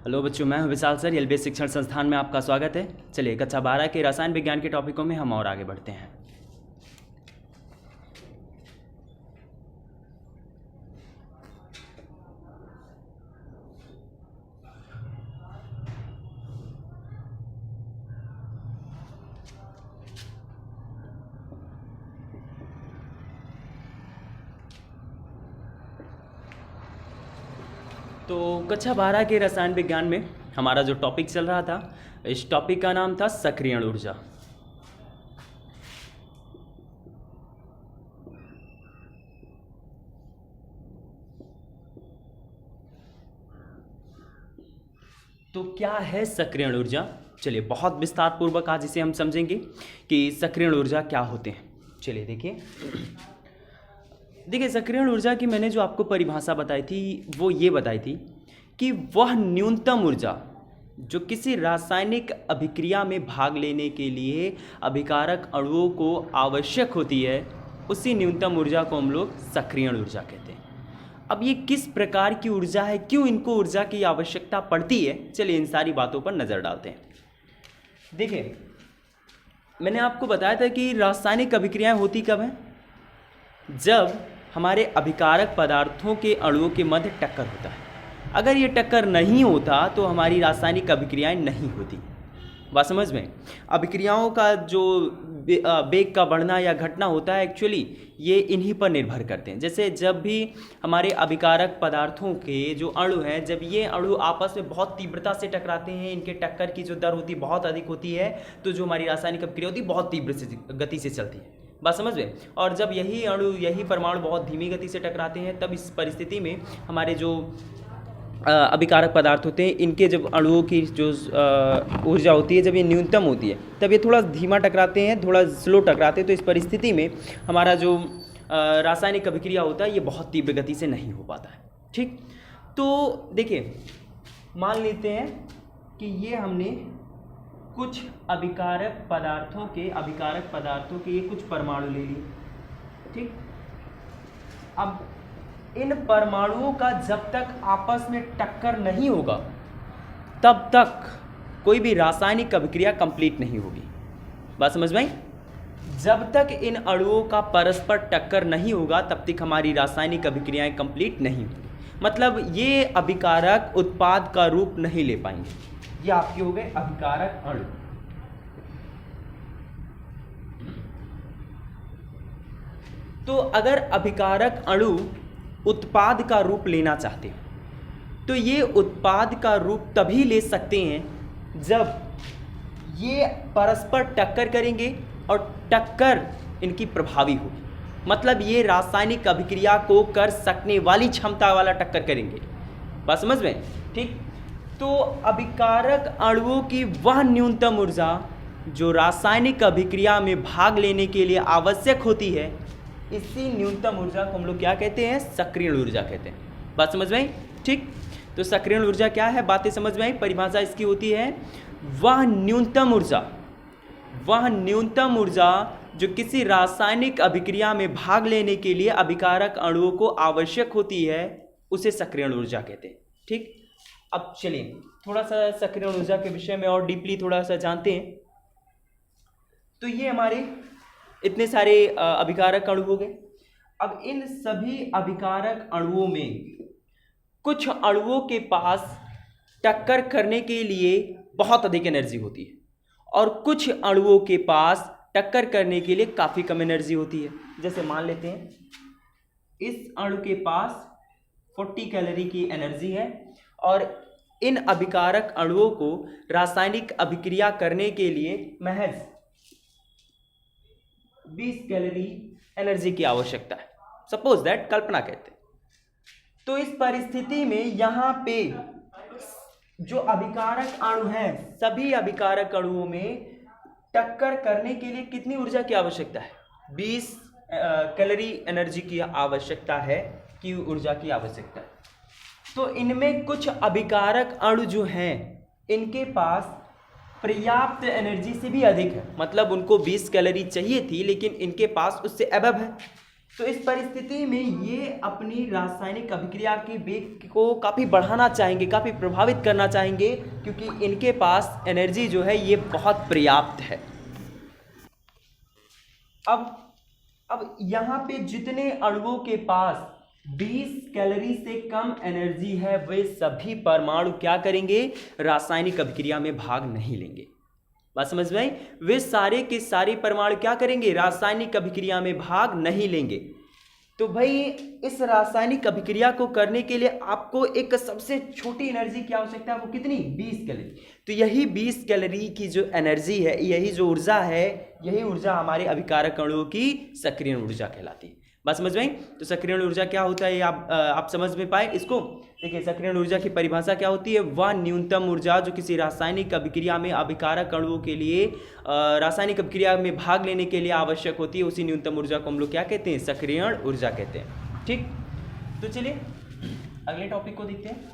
Hello बच्चों, मैं हूं विशाल सर। एलबीएस शिक्षण संस्थान में आपका स्वागत है। चलिए कक्षा 12 के रसायन विज्ञान के टॉपिकों में हम और आगे बढ़ते हैं। तो कक्षा 12 के रसायन विज्ञान में हमारा जो टॉपिक चल रहा था, इस टॉपिक का नाम था सक्रियण ऊर्जा। तो क्या है सक्रियण ऊर्जा? चलिए बहुत विस्तार पूर्वक आज इसे हम समझेंगे कि सक्रियण ऊर्जा क्या होते हैं। चलिए देखिए सक्रियण ऊर्जा की मैंने जो आपको परिभाषा बताई थी वो ये बताई थी कि वह न्यूनतम ऊर्जा जो किसी रासायनिक अभिक्रिया में भाग लेने के लिए अभिकारक अणुओं को आवश्यक होती है, उसी न्यूनतम ऊर्जा को हम लोग सक्रियण ऊर्जा कहते हैं। अब ये किस प्रकार की ऊर्जा है, क्यों इनको ऊर्जा की आवश्यकता पड़ती है, चलिए इन सारी बातों पर नज़र डालते हैं। देखिए मैंने आपको बताया था कि रासायनिक अभिक्रियाएं होती कब हैं? जब हमारे अभिकारक पदार्थों के अणुओं के मध्य टक्कर होता है। अगर ये टक्कर नहीं होता तो हमारी रासायनिक अभिक्रियाएं नहीं होती। बात समझ में? अभिक्रियाओं का जो वेग का बढ़ना या घटना होता है, एक्चुअली ये इन्हीं पर निर्भर करते हैं। जैसे जब भी हमारे अभिकारक पदार्थों के जो अणु हैं, जब ये अणु आपस में बहुत तीव्रता से टकराते हैं, इनके टक्कर की जो दर होती है बहुत अधिक होती है, तो जो हमारी रासायनिक अभिक्रिया होती है बहुत तीव्र गति से चलती है। बात समझ में? और जब यही अणु, यही परमाणु बहुत धीमी गति से टकराते हैं, तब इस परिस्थिति में हमारे जो अभिकारक पदार्थ होते हैं, इनके जब अणुओं की जो ऊर्जा होती है, जब ये न्यूनतम होती है, तब ये थोड़ा धीमा टकराते हैं, थोड़ा स्लो टकराते हैं। तो इस परिस्थिति में हमारा जो रासायनिक अभिक्रिया होता है ये बहुत तीव्र गति से नहीं हो पाता है। ठीक, तो देखिए मान लेते हैं कि ये हमने कुछ अभिकारक पदार्थों के ये कुछ परमाणु ले लिए। ठीक, अब इन परमाणुओं का जब तक आपस में टक्कर नहीं होगा तब तक कोई भी रासायनिक अभिक्रिया कंप्लीट नहीं होगी। बात समझ में आई? जब तक इन अणुओं का परस्पर टक्कर नहीं होगा तब तक हमारी रासायनिक अभिक्रियाएं कंप्लीट नहीं होगी। मतलब ये अभिकारक उत्पाद का रूप नहीं ले पाएंगे। ये आपके हो गए अभिकारक अणु। तो अगर अभिकारक अणु उत्पाद का रूप लेना चाहते हैं तो ये उत्पाद का रूप तभी ले सकते हैं जब ये परस्पर टक्कर करेंगे और टक्कर इनकी प्रभावी होगी। मतलब ये रासायनिक अभिक्रिया को कर सकने वाली क्षमता वाला टक्कर करेंगे। बात समझ में? ठीक, तो अभिकारक अणुओं की वह न्यूनतम ऊर्जा जो रासायनिक अभिक्रिया में भाग लेने के लिए आवश्यक होती है, इसी न्यूनतम ऊर्जा को हम लोग क्या कहते हैं? सक्रियण ऊर्जा कहते हैं। बात समझ में आई? ठीक, तो सक्रियण ऊर्जा क्या है, बातें समझ में आई? परिभाषा इसकी होती है वह न्यूनतम ऊर्जा जो किसी रासायनिक अभिक्रिया में भाग लेने के लिए अभिकारक अणुओं को आवश्यक होती है, उसे सक्रियण ऊर्जा कहते हैं। ठीक, अब चलिए थोड़ा सा सक्रियण ऊर्जा के विषय में और डीपली थोड़ा सा जानते हैं। तो ये हमारे इतने सारे अभिकारक अणु हो गए। अब इन सभी अभिकारक अणुओं में कुछ अणुओं के पास टक्कर करने के लिए बहुत अधिक एनर्जी होती है और कुछ अणुओं के पास टक्कर करने के लिए काफ़ी कम एनर्जी होती है। जैसे मान लेते हैं इस अणु के पास 40 कैलोरी की एनर्जी है और इन अभिकारक अणुओं को रासायनिक अभिक्रिया करने के लिए महज 20 कैलोरी एनर्जी की आवश्यकता है। सपोज दैट, कल्पना कहते हैं। तो इस परिस्थिति में यहाँ पे जो अभिकारक अणु हैं, सभी अभिकारक अणुओं में टक्कर करने के लिए कितनी ऊर्जा की आवश्यकता है? 20 कैलोरी एनर्जी की आवश्यकता है, की ऊर्जा की आवश्यकता है। तो इनमें कुछ अभिकारक अणु जो हैं, इनके पास पर्याप्त एनर्जी से भी अधिक है। मतलब उनको 20 कैलोरी चाहिए थी, लेकिन इनके पास उससे अबव है। तो इस परिस्थिति में ये अपनी रासायनिक अभिक्रिया के वेग को काफ़ी बढ़ाना चाहेंगे, काफ़ी प्रभावित करना चाहेंगे, क्योंकि इनके पास एनर्जी जो है ये बहुत पर्याप्त है। अब यहाँ पे जितने अणुओं के पास 20 कैलोरी से कम एनर्जी है, वे सभी परमाणु क्या करेंगे? रासायनिक अभिक्रिया में भाग नहीं लेंगे। बात समझ में आई? वे सारे के सारे परमाणु क्या करेंगे? रासायनिक अभिक्रिया में भाग नहीं लेंगे। तो भाई इस रासायनिक अभिक्रिया को करने के लिए आपको एक सबसे छोटी एनर्जी की आवश्यकता है, वो कितनी? 20 कैलोरी। तो यही 20 कैलोरी की जो एनर्जी है, यही जो ऊर्जा है, यही ऊर्जा हमारे अभिकारक अणुओं की सक्रियण ऊर्जा कहलाती है। बात समझ में आई? तो सक्रियण ऊर्जा क्या होता है, आप समझ में पाए इसको? देखिए, सक्रियण ऊर्जा की परिभाषा क्या होती है? वह न्यूनतम ऊर्जा जो किसी रासायनिक अभिक्रिया में अभिकारक अणुओं के लिए रासायनिक अभिक्रिया में भाग लेने के लिए आवश्यक होती है, उसी न्यूनतम ऊर्जा को हम लोग क्या कहते हैं? सक्रियण ऊर्जा कहते हैं। ठीक, तो चलिए अगले टॉपिक को देखते हैं।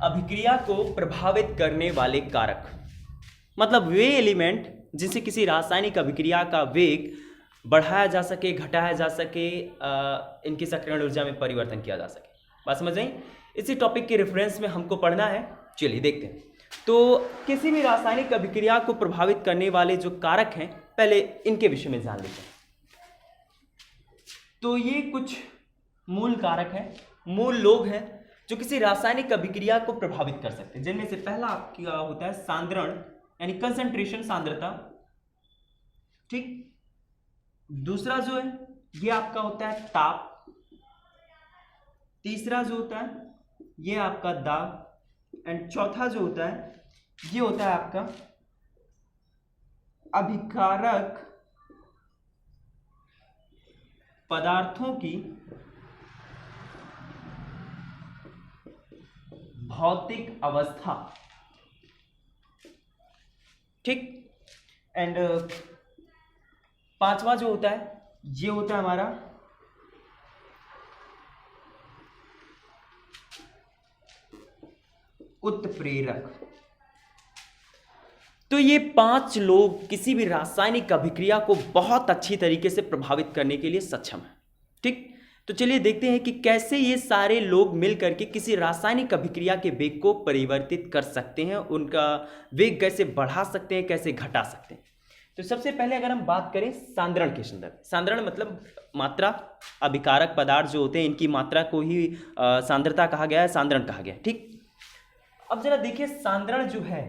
अभिक्रिया को प्रभावित करने वाले कारक, मतलब वे एलिमेंट जिनसे किसी रासायनिक अभिक्रिया का वेग बढ़ाया जा सके, घटाया जा सके, इनकी सक्रियण ऊर्जा में परिवर्तन किया जा सके। बात समझ आई? इसी टॉपिक के रेफरेंस में हमको पढ़ना है। चलिए देखते हैं। तो किसी भी रासायनिक अभिक्रिया को प्रभावित करने वाले जो कारक हैं, पहले इनके विषय में जान लेते हैं। तो ये कुछ मूल कारक हैं, मूल लोग हैं जो किसी रासायनिक अभिक्रिया को प्रभावित कर सकते हैं, जिनमें से पहला आपका होता है सांद्रण, यानी कंसंट्रेशन, सांद्रता। ठीक, दूसरा जो है ये आपका होता है ताप, तीसरा जो होता है ये आपका दाब, एंड चौथा जो होता है ये होता है आपका अभिकारक पदार्थों की भौतिक अवस्था। ठीक, एंड पांचवा जो होता है ये होता है हमारा उत्प्रेरक। तो ये 5 लोग किसी भी रासायनिक अभिक्रिया को बहुत अच्छी तरीके से प्रभावित करने के लिए सक्षम है। ठीक, तो चलिए देखते हैं कि कैसे ये सारे लोग मिलकर के किसी रासायनिक अभिक्रिया के वेग को परिवर्तित कर सकते हैं, उनका वेग कैसे बढ़ा सकते हैं, कैसे घटा सकते हैं। तो सबसे पहले अगर हम बात करें सांद्रण के संदर्भ, सांद्रण मतलब मात्रा, अभिकारक पदार्थ जो होते हैं इनकी मात्रा को ही सांद्रता कहा गया है, सांद्रण कहा गया है। ठीक, अब जरा देखिए सांद्रण जो है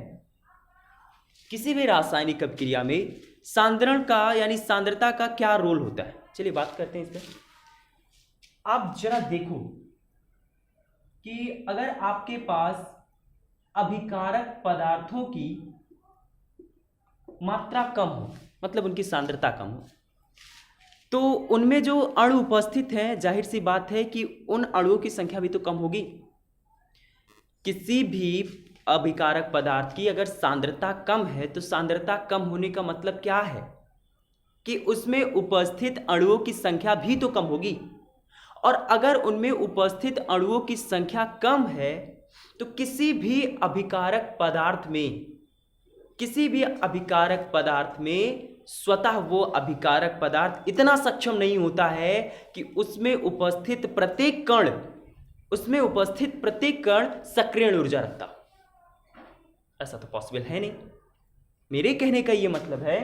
किसी भी रासायनिक अभिक्रिया में सांद्रण का यानी सांद्रता का क्या रोल होता है। चलिए बात करते हैं इस पर। आप जरा देखो कि अगर आपके पास अभिकारक पदार्थों की मात्रा कम हो, मतलब उनकी सांद्रता कम हो, तो उनमें जो अणु उपस्थित हैं, जाहिर सी बात है कि उन अणुओं की संख्या भी तो कम होगी। किसी भी अभिकारक पदार्थ की अगर सांद्रता कम है तो सांद्रता कम होने का मतलब क्या है कि उसमें उपस्थित अणुओं की संख्या भी तो कम होगी। और अगर उनमें उपस्थित अणुओं की संख्या कम है तो किसी भी अभिकारक पदार्थ में स्वतः वो अभिकारक पदार्थ इतना सक्षम नहीं होता है कि उसमें उपस्थित प्रत्येक कण सक्रियण ऊर्जा रखता। ऐसा तो पॉसिबल है नहीं। मेरे कहने का ये मतलब है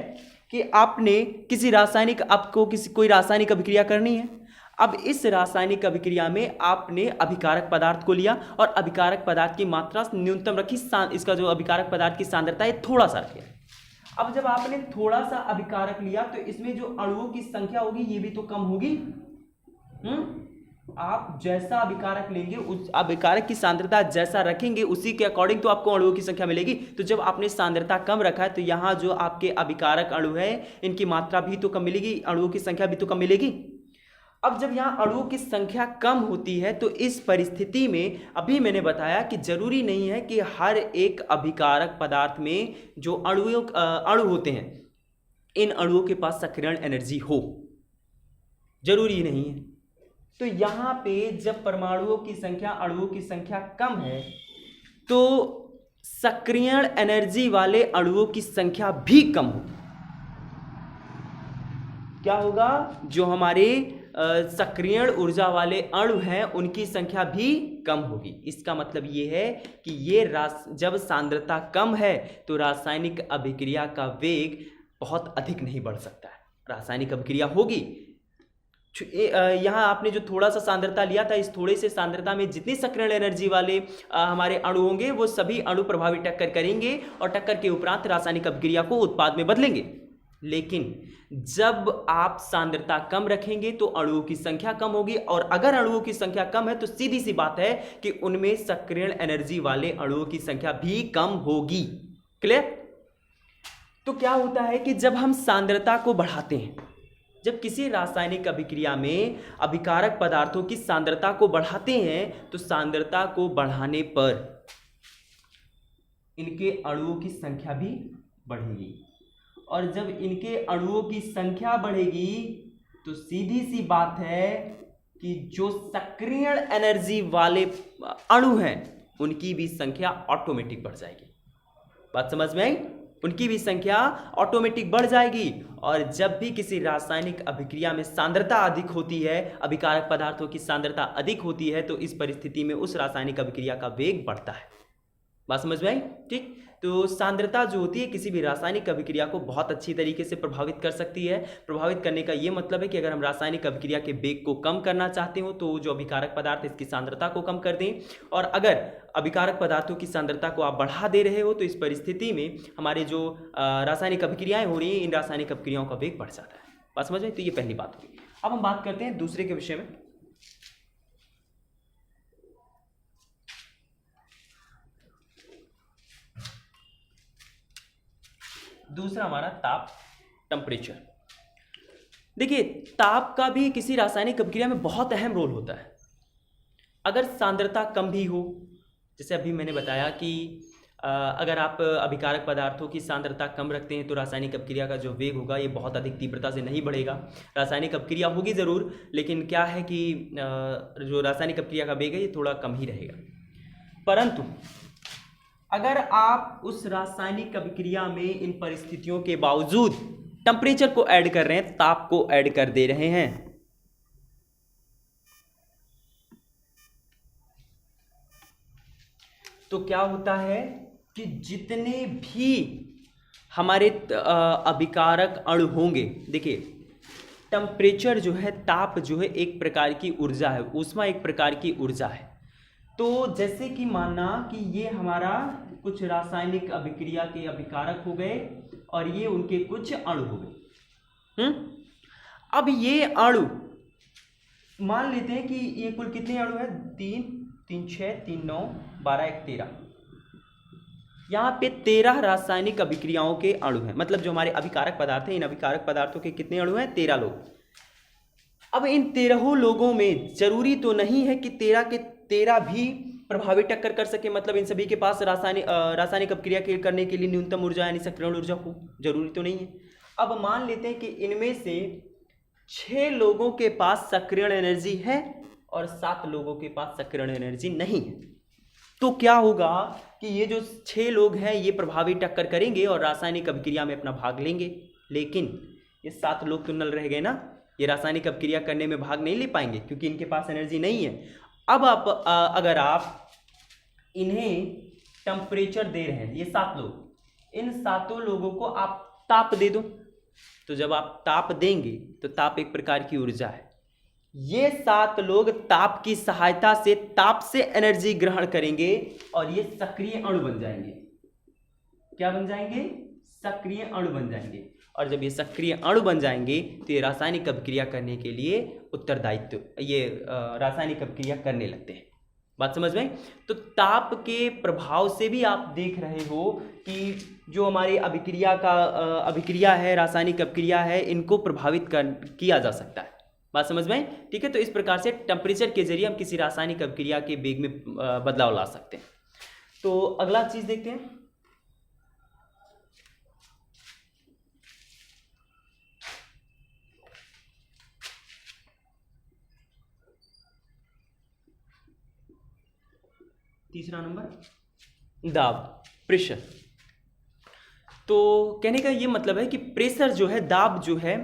कि आपको कोई रासायनिक अभिक्रिया करनी है। अब इस रासायनिक अभिक्रिया में आपने अभिकारक पदार्थ को लिया और अभिकारक पदार्थ की मात्रा न्यूनतम रखी, इसका जो अभिकारक पदार्थ की सांद्रता है थोड़ा सा रखिए। अब जब आपने थोड़ा सा अभिकारक लिया तो इसमें जो अणुओं की संख्या होगी ये भी तो कम होगी। आप जैसा अभिकारक लेंगे, उस अभिकारक की सांद्रता जैसा रखेंगे उसी के अकॉर्डिंग तो आपको अणुओं की संख्या मिलेगी। तो जब आपने सांद्रता कम रखा है तो यहाँ जो आपके अभिकारक अणु है इनकी मात्रा भी तो कम मिलेगी, अणुओं की संख्या भी तो कम मिलेगी। अब जब यहाँ अणुओं की संख्या कम होती है तो इस परिस्थिति में अभी मैंने बताया कि जरूरी नहीं है कि हर एक अभिकारक पदार्थ में जो अणु होते हैं इन अणुओं के पास सक्रियण एनर्जी हो, जरूरी नहीं है। तो यहाँ पे जब परमाणुओं की संख्या अणुओं की संख्या कम है तो सक्रियण एनर्जी वाले अणुओं की संख्या भी कम होगी। क्या होगा? जो हमारे सक्रियण ऊर्जा वाले अणु हैं उनकी संख्या भी कम होगी। इसका मतलब ये है कि जब सांद्रता कम है तो रासायनिक अभिक्रिया का वेग बहुत अधिक नहीं बढ़ सकता है। रासायनिक अभिक्रिया होगी, यहाँ आपने जो थोड़ा सा सांद्रता लिया था, इस थोड़े से सांद्रता में जितनी सक्रियण एनर्जी वाले हमारे अणु होंगे वो सभी अणु प्रभावी टक्कर करेंगे और टक्कर के उपरांत रासायनिक अभिक्रिया को उत्पाद में बदलेंगे। लेकिन जब आप सांद्रता कम रखेंगे तो अणुओं की संख्या कम होगी, और अगर अणुओं की संख्या कम है तो सीधी सी बात है कि उनमें सक्रियण एनर्जी वाले अणुओं की संख्या भी कम होगी। क्लियर? तो क्या होता है कि जब हम सांद्रता को बढ़ाते हैं, जब किसी रासायनिक अभिक्रिया में अभिकारक पदार्थों की सांद्रता को बढ़ाते हैं तो सांद्रता को बढ़ाने पर इनके अणुओं की संख्या भी बढ़ेगी, और जब इनके अणुओं की संख्या बढ़ेगी तो सीधी सी बात है कि जो सक्रियण एनर्जी वाले अणु हैं उनकी भी संख्या ऑटोमेटिक बढ़ जाएगी। बात समझ में आई? उनकी भी संख्या ऑटोमेटिक बढ़ जाएगी। और जब भी किसी रासायनिक अभिक्रिया में सांद्रता अधिक होती है, अभिकारक पदार्थों की सांद्रता अधिक होती है, तो इस परिस्थिति में उस रासायनिक अभिक्रिया का वेग बढ़ता है। बात समझ में आई? ठीक। तो सांद्रता जो होती है किसी भी रासायनिक अभिक्रिया को बहुत अच्छी तरीके से प्रभावित कर सकती है। प्रभावित करने का ये मतलब है कि अगर हम रासायनिक अभिक्रिया के वेग को कम करना चाहते हो तो जो अभिकारक पदार्थ है इसकी सांद्रता को कम कर दें, और अगर अभिकारक पदार्थों की सांद्रता को आप बढ़ा दे रहे हो तो इस परिस्थिति में हमारे जो रासायनिक अभिक्रियाएं हो रही हैं इन रासायनिक अभिक्रियाओं का वेग बढ़ जाता है। बात समझ में? तो ये पहली बात होगी। अब हम बात करते हैं दूसरे के विषय में। दूसरा हमारा ताप, टेम्परेचर। देखिए, ताप का भी किसी रासायनिक अभिक्रिया में बहुत अहम रोल होता है। अगर सांद्रता कम भी हो, जैसे अभी मैंने बताया कि अगर आप अभिकारक पदार्थों की सांद्रता कम रखते हैं तो रासायनिक अभिक्रिया का जो वेग होगा ये बहुत अधिक तीव्रता से नहीं बढ़ेगा। रासायनिक अभिक्रिया होगी ज़रूर, लेकिन क्या है कि जो रासायनिक अभिक्रिया का वेग है ये थोड़ा कम ही रहेगा। परंतु अगर आप उस रासायनिक अभिक्रिया में इन परिस्थितियों के बावजूद टेम्परेचर को ऐड कर रहे हैं, ताप को ऐड कर दे रहे हैं, तो क्या होता है कि जितने भी हमारे अभिकारक अणु होंगे, देखिए टेम्परेचर जो है, ताप जो है एक प्रकार की ऊर्जा है, ऊष्मा एक प्रकार की ऊर्जा है। तो जैसे कि मानना कि ये हमारा कुछ रासायनिक अभिक्रिया के अभिकारक हो गए और ये उनके कुछ अणु हो गए। अब ये अणु मान लेते हैं कि ये कुल कितने अणु हैं? 3, 3, 6, 3, 9, 12, 1, 13। यहाँ पे 13 रासायनिक अभिक्रियाओं के अणु हैं, मतलब जो हमारे अभिकारक पदार्थ हैं, इन अभिकारक पदार्थों के कितने अणु हैं? 13 लोग। अब इन 13 लोगों में जरूरी तो नहीं है कि 13 के 13 भी प्रभावी टक्कर कर सके, मतलब इन सभी के पास रासायनिक अभिक्रिया करने के लिए न्यूनतम ऊर्जा यानी सक्रियण ऊर्जा हो, जरूरी तो नहीं है। अब मान लेते हैं कि इनमें से 6 लोगों के पास सक्रियण एनर्जी है और 7 लोगों के पास सक्रियण एनर्जी नहीं है। तो क्या होगा कि ये जो 6 लोग हैं ये प्रभावी टक्कर करेंगे और रासायनिक अभिक्रिया में अपना भाग लेंगे, लेकिन ये 7 लोग तो नल रह गए ना, ये रासायनिक अभिक्रिया करने में भाग नहीं ले पाएंगे क्योंकि इनके पास एनर्जी नहीं है। अब आप अगर आप इन्हें टेम्परेचर दे रहे हैं, ये 7 लोग, इन 7 लोगों को आप ताप दे दो, तो जब आप ताप देंगे तो ताप एक प्रकार की ऊर्जा है। ये 7 लोग ताप की सहायता से ताप से एनर्जी ग्रहण करेंगे और ये सक्रिय अणु बन जाएंगे। क्या बन जाएंगे? सक्रिय अणु बन जाएंगे। और जब ये सक्रिय अणु बन जाएंगे तो ये रासायनिक अभिक्रिया करने के लिए उत्तरदायित्व, ये रासायनिक अभिक्रिया करने लगते हैं। बात समझ में? तो ताप के प्रभाव से भी आप देख रहे हो कि जो हमारी अभिक्रिया है, रासायनिक अभिक्रिया है, इनको प्रभावित किया जा सकता है। बात समझ में? ठीक है, तो इस प्रकार से टेम्परेचर के जरिए हम किसी रासायनिक अभिक्रिया के वेग में बदलाव ला सकते हैं। तो अगला चीज देखते हैं। तीसरा नंबर दाब, प्रेशर। तो कहने का ये मतलब है कि प्रेशर जो है, दाब जो है,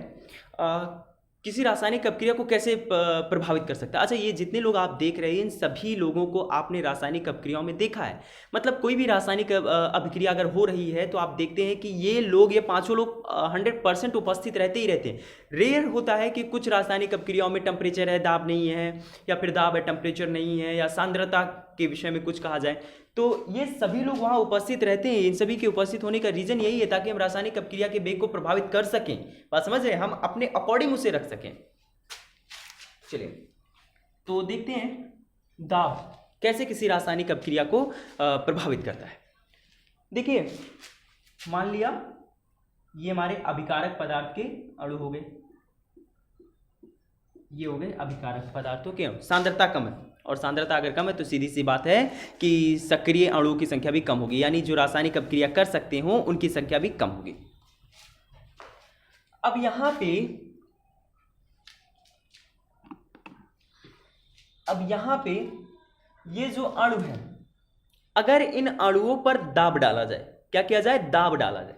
किसी रासायनिक अभिक्रिया को कैसे प्रभावित कर सकता है। अच्छा, ये जितने लोग आप देख रहे हैं इन सभी लोगों को आपने रासायनिक अभिक्रियाओं में देखा है। मतलब कोई भी रासायनिक अभिक्रिया अगर हो रही है तो आप देखते हैं कि ये लोग, ये पांचों लोग 100% उपस्थित रहते ही रहते हैं। रेयर होता है कि कुछ रासायनिक अभिक्रियाओं में टेम्परेचर है, दाब नहीं है, या फिर दाब है टेम्परेचर नहीं है, या सांद्रता के विषय में कुछ कहा जाए। तो ये सभी लोग वहाँ उपस्थित रहते हैं। इन सभी के उपस्थित होने का रीजन यही है ताकि हम रासायनिक अभिक्रिया के वेग को प्रभावित कर सकें। बात समझ रहे हैं? हम अपने अकॉर्डिंग उसे रख सकें। चलिए तो देखते हैं दाब कैसे किसी रासायनिक अभिक्रिया को प्रभावित करता है। देखिए, मान लिया ये हमारे अभिकारक पदार्थ के अणु हो गए, ये हो गए अभिकारक पदार्थों के अणु। सांद्रता कम है, और सांद्रता अगर कम है तो सीधी सी बात है कि सक्रिय अणुओं की संख्या भी कम होगी, यानी जो रासायनिक अभिक्रिया कर सकते हो उनकी संख्या भी कम होगी। अब यहां पे ये जो अणु है, अगर इन अणुओं पर दाब डाला जाए, क्या किया जाए? दाब डाला जाए,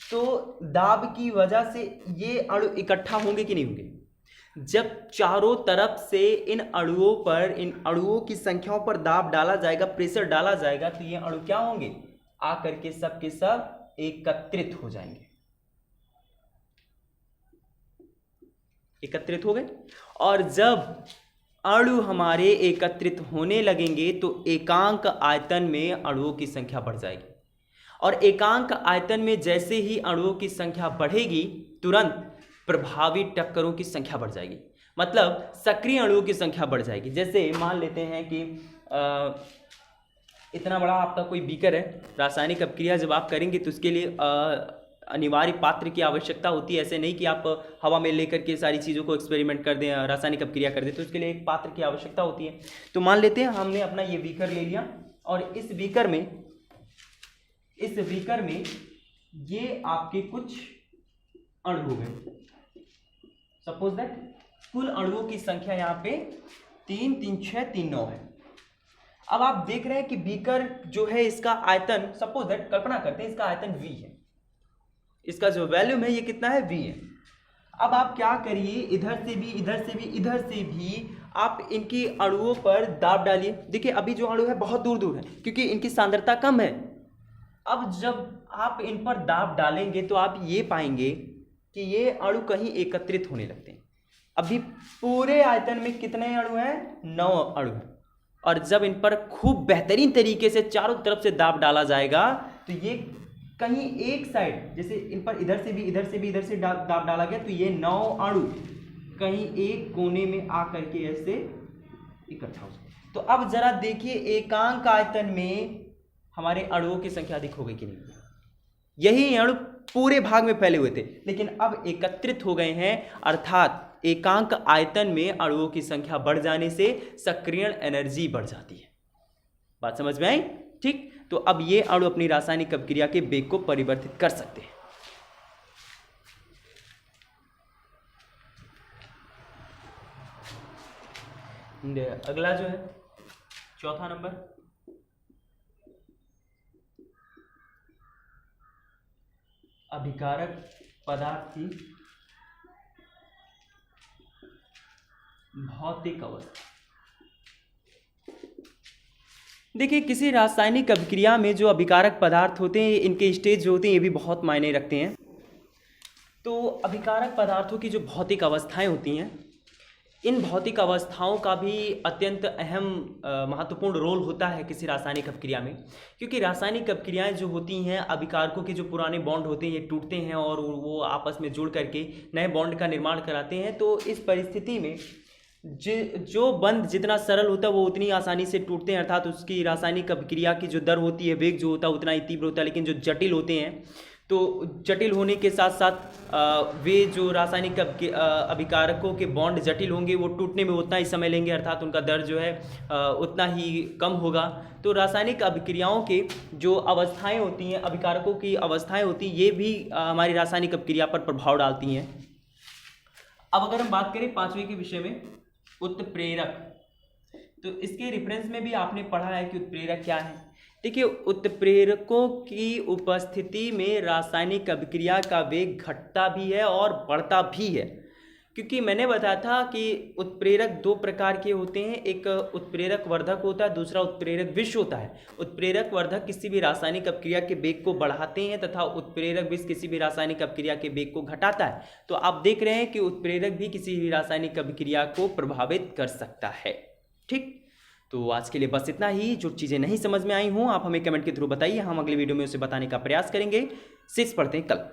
तो दाब की वजह से ये अणु इकट्ठा होंगे कि नहीं होंगे? जब चारों तरफ से इन अणुओं की संख्याओं पर दाब डाला जाएगा, प्रेशर डाला जाएगा, तो ये अणु क्या होंगे? आकर के सब एकत्रित हो जाएंगे। एकत्रित हो गए, और जब अणु हमारे एकत्रित होने लगेंगे तो एकांक आयतन में अणुओं की संख्या बढ़ जाएगी, और एकांक आयतन में जैसे ही अणुओं की संख्या बढ़ेगी तुरंत प्रभावी टक्करों की संख्या बढ़ जाएगी, मतलब सक्रिय अणुओं की संख्या बढ़ जाएगी। जैसे मान लेते हैं कि इतना बड़ा आपका कोई बीकर है, रासायनिक अभिक्रिया जब आप करेंगे तो उसके लिए अनिवार्य पात्र की आवश्यकता होती है। ऐसे नहीं कि आप हवा में लेकर के सारी चीज़ों को एक्सपेरिमेंट कर दें, रासायनिक अभिक्रिया कर दें, तो उसके लिए एक पात्र की आवश्यकता होती है। तो मान लेते हैं हमने अपना ये बीकर ले लिया, और इस बीकर में ये आपके कुछ अणु हो गए। सपोज दैट कुल अणुओं की संख्या यहाँ पे 3, 3, 6, 3, 9 है। अब आप देख रहे हैं कि बीकर जो है, इसका आयतन, सपोज दैट कल्पना करते हैं इसका आयतन V है, इसका जो वैल्यूम है ये कितना है? V है। अब आप क्या करिए, इधर से भी आप इनकी अणुओं पर दाब डालिए। देखिए अभी जो अणु है बहुत दूर दूर है क्योंकि इनकी सांद्रता कम है। अब जब आप इन पर दाब डालेंगे तो आप ये पाएंगे कि ये अणु कहीं एकत्रित होने लगते हैं। अभी पूरे आयतन में कितने अणु हैं? 9 अणु हैं। और जब इन पर खूब बेहतरीन तरीके से चारों तरफ से दाब डाला जाएगा तो ये कहीं एक साइड, जैसे इन पर इधर से दाब डाला गया, तो ये 9 अणु कहीं एक कोने में आकर के ऐसे इकट्ठा हो जाए। तो अब जरा देखिए एकांक आयतन में हमारे अणुओं की संख्या अधिक हो गई कि नहीं? यही अणु पूरे भाग में फैले हुए थे, लेकिन अब एकत्रित हो गए हैं, अर्थात एकांक आयतन में अणुओं की संख्या बढ़ जाने से सक्रियण एनर्जी बढ़ जाती है। बात समझ में आई? ठीक, तो अब ये अणु अपनी रासायनिक अभिक्रिया के वेग को परिवर्तित कर सकते हैं। अगला जो है चौथा नंबर, अभिकारक पदार्थ की भौतिक अवस्था। देखिए किसी रासायनिक अभिक्रिया में जो अभिकारक पदार्थ होते हैं, इनके स्टेज जो होते हैं ये भी बहुत मायने रखते हैं। तो अभिकारक पदार्थों की जो भौतिक अवस्थाएं होती हैं, इन भौतिक अवस्थाओं का भी अत्यंत अहम महत्वपूर्ण रोल होता है किसी रासायनिक अभिक्रिया में, क्योंकि रासायनिक अभिक्रियाएं जो होती हैं अभिकारकों के जो पुराने बॉन्ड होते हैं ये टूटते हैं और वो आपस में जुड़ करके नए बॉन्ड का निर्माण कराते हैं। तो इस परिस्थिति में जो बंध जितना सरल होता है वो उतनी आसानी से टूटते हैं, अर्थात उसकी रासायनिक अभिक्रिया की जो दर होती है, वेग जो होता है उतना ही तीव्र होता है। लेकिन जो जटिल होते हैं तो जटिल होने के साथ साथ वे जो रासायनिक अभिकारकों के बॉन्ड जटिल होंगे वो टूटने में उतना ही समय लेंगे, अर्थात उनका दर जो है उतना ही कम होगा। तो रासायनिक अभिक्रियाओं के जो अवस्थाएं होती हैं, अभिकारकों की अवस्थाएं होती हैं, ये भी हमारी रासायनिक अभिक्रिया पर प्रभाव डालती हैं। अब अगर हम बात करें 5वें के विषय में, उत्प्रेरक, तो इसके रेफरेंस में भी आपने पढ़ा है कि उत्प्रेरक क्या है। देखिए, उत्प्रेरकों की उपस्थिति में रासायनिक अभिक्रिया का वेग घटता भी है और बढ़ता भी है, क्योंकि मैंने बताया था कि उत्प्रेरक दो प्रकार के होते हैं, एक उत्प्रेरक वर्धक होता है, दूसरा उत्प्रेरक विष होता है। उत्प्रेरक वर्धक किसी भी रासायनिक अभिक्रिया के वेग को बढ़ाते हैं तथा उत्प्रेरक विष किसी भी रासायनिक अभिक्रिया के वेग को घटाता है। तो आप देख रहे हैं कि उत्प्रेरक भी किसी भी रासायनिक अभिक्रिया को प्रभावित कर सकता है। ठीक, तो आज के लिए बस इतना ही। जो चीज़ें नहीं समझ में आई हों आप हमें कमेंट के थ्रू बताइए, हम अगले वीडियो में उसे बताने का प्रयास करेंगे। 6 पढ़ते हैं कल।